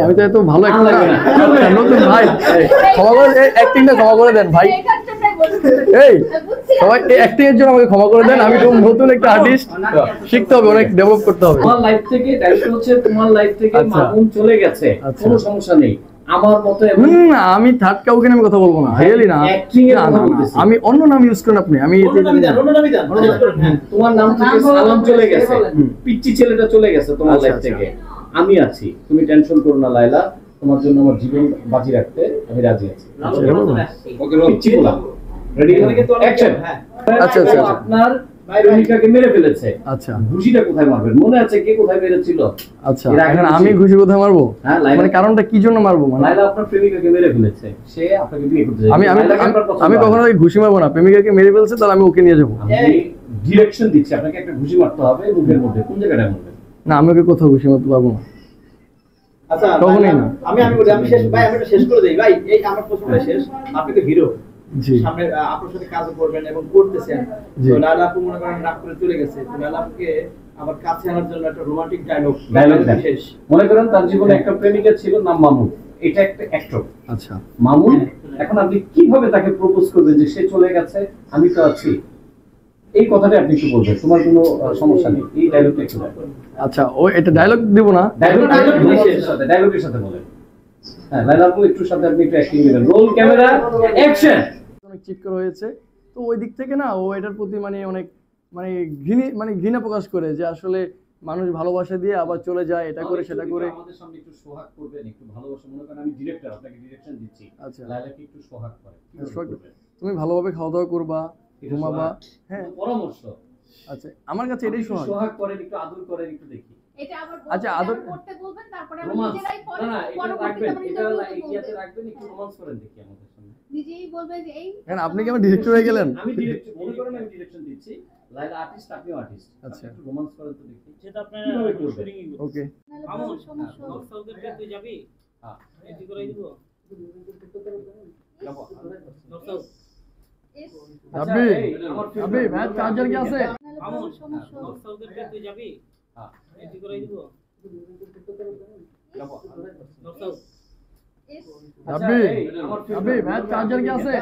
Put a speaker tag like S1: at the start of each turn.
S1: আমি তো এত ভালো নতুন ভাই, ক্ষমা করে অ্যাক্টিংটা ক্ষমা করে দেন ভাই। এই সবাই অ্যাক্টিং এর জন্য আমাকে ক্ষমা করে দেন। আমি তো নতুন একটা আর্টিস্ট, শিখতে হবে, অনেক ডেভেলপ করতে হবে।
S2: তোমার লাইফ থেকে ডাইরেক্ট হচ্ছে, তোমার লাইফ থেকে মামুন চলে গেছে, কোনো সমস্যা নেই আমার মতে।
S1: আমি থার্ড কাউকে আমি কথা বলবো না, রিয়েলি না। আমি অন্য নাম ইউজ করেন আপনি। আমি
S2: তোমার নাম থেকে সালাম চলে গেছে, পিচ্চি ছেলেটা চলে গেছে তোমার লাইফ থেকে। আমি আছি, তুমি টেনশন করো না লাইলা, তোমার জন্য আমার জীবন বাজি রাখতে আমি রাজি আছি। ওকে পিচ্চি বললাম, রেডি? অ্যাকশন। আচ্ছা আচ্ছা, আপনার প্রেমিকাকে মেরে ফেলেছে।
S1: আচ্ছা,
S2: ঘুষিটা কোথায় মারবেন মনে আছে? কে কোথায় মেরেছিল?
S1: আচ্ছা, এখন আমি ঘুষি কোথায় মারবো? মানে কারণটা কি জন্য মারবো? মানে
S2: লাইলা আপনার প্রেমিকাকে মেরে ফেলেছে, সে আপনাকে বিয়ে করতে চায়।
S1: আমি কখনো ঘুষি মারবো না। প্রেমিকাকে মেরে ফেলছে, তাহলে আমি ওকে নিয়ে যাবো।
S2: আমি ডিরেকশন দিচ্ছি, আপনাকে একটা ঘুষি মারতে হবে মুখের মধ্যে। কোন জায়গাটা মারবেন?
S1: না, আমি ওকে কোথাও ঘুষি মারতে পারবো না।
S3: আচ্ছা,
S1: কখনোই না।
S3: আমি শেষ ভাই, আমি এটা শেষ করে দেই ভাই। এই আমার প্রশ্নটা শেষ। আপনি তো হিরো, সামনে আপনার সাথে কাজ করবেন এবং করতেছেন। তো লায়লা আপু মনে করেন রাগ করে চলে গেছে, তো লায়লা আপুকে আবার কাছে আনার জন্য একটা রোমান্টিক ডায়লগ শেষ।
S2: মনে করেন তার জীবনে একটা প্রেমিকা ছিল, নাম মামুন। এটা একটা অ্যাক্টর।
S1: আচ্ছা,
S2: মামুন, এখন আপনি কিভাবে তাকে প্রপোজ করবেন যে সে চলে গেছে, আমি তো আছি? এই কথাটা আপনি একটু বলবেন, তোমার কোনো সমস্যা নেই। এই ডায়লগটা একটু বলুন।
S1: আচ্ছা, ও এটা ডায়লগ দিব না,
S2: ডায়লগের সাথে বলেন। হ্যাঁ, লায়লা আপু একটু সাথে আপনি একটু অ্যাক্টিং দিবেন। Roll, camera, action.
S1: অনেক চিৎকার হয়েছে, তো ওই দিক থেকে না ও এটার প্রতি অনেক ঘৃণা প্রকাশ করে, যে আসলে মানুষ ভালোবাসা দিয়ে আবার চলে যায়, এটা করে সেটা করে।
S2: আমাদের সামনে একটু সোহাগ করবেন, একটু ভালোবাসা। মনে করেন আমি ডিরেক্টর, আপনাকে ডিরেকশন দিচ্ছি।
S1: আচ্ছা,
S2: লায়লাকে একটু সোহাগ করে।
S1: তুমি ভালোভাবে খাওয়া দাওয়া করবা, ঘুমাবা। হ্যাঁ,
S2: পরামর্শ।
S1: আচ্ছা, আমার কাছে এটাই সোহাগ।
S2: সোহাগ করেন, একটু আদর করেন, একটু দেখি।
S4: এটা আবার
S1: আচ্ছা, আদর
S4: করতে বলবেন, তারপরে আমি নিজেরাই করে।
S2: না, এটা রাখবেন, এটা ইয়াতে রাখবেন, একটু রোমান্স করেন দেখি আমাদের সামনে।
S4: নিজেই বলবে যে এই
S1: কেন আপনি কি আমার ডিরেক্টর হয়ে গেলেন?
S2: আমি ডিরেক্টর, মনে করেন আমি ডিরেকশন দিচ্ছি। লাইলা আর্টিস্ট, আপনিও আর্টিস্ট।
S1: আচ্ছা,
S2: একটু রোমান্স করেন তো দেখি।
S5: সেটা আপনারা
S2: কিভাবে করবেন?
S1: ওকে।
S4: আমার সমস্যা
S5: নকশালদেরকে তুই যাবি?
S2: হ্যাঁ,
S5: এটি করে দিব। নকশাল
S1: আবি আবি ভাই, চার্জার কি আছে?
S5: আমার
S4: সমস্যা
S5: নকশালদেরকে তুই যাবি?
S2: হ্যাঁ,
S5: এটি করে দিব। নকশাল
S1: আবি আবি ভাই, চার্জার কি আছে?